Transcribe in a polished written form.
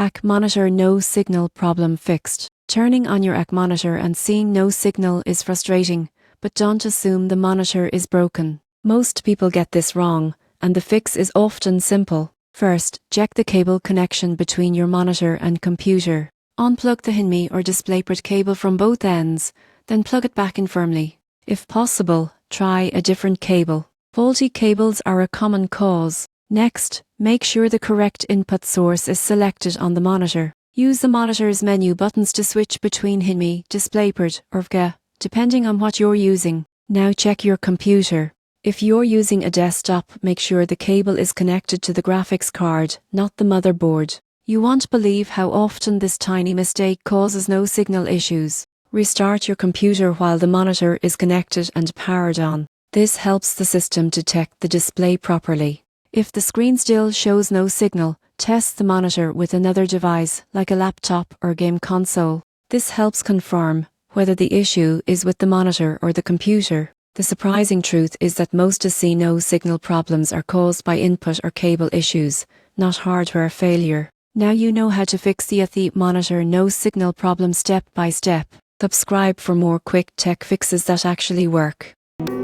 AC monitor no signal problem fixed. Turning on your AC monitor and seeing no signal is frustrating, but don't assume the monitor is broken. Most people get this wrong, and the fix is often simple. First, check the cable connection between your monitor and computer. Unplug the HDMI or DisplayPort cable from both ends, then plug it back in firmly. If possible, try a different cable. Faulty cables are a common cause. Next, make sure the correct input source is selected on the monitor. Use the monitor's menu buttons to switch between HDMI, DisplayPort, or VGA, depending on what you're using. Now check your computer. If you're using a desktop, make sure the cable is connected to the graphics card, not the motherboard. You won't believe how often this tiny mistake causes no signal issues. Restart your computer while the monitor is connected and powered on. This helps the system detect the display properly. If the screen still shows no signal, test the monitor with another device like a laptop or game console. This helps confirm whether the issue is with the monitor or the computer. The surprising truth is that most AC no signal problems are caused by input or cable issues, not hardware failure. Now you know how to fix the AC monitor no signal problem step by step. Subscribe for more quick tech fixes that actually work.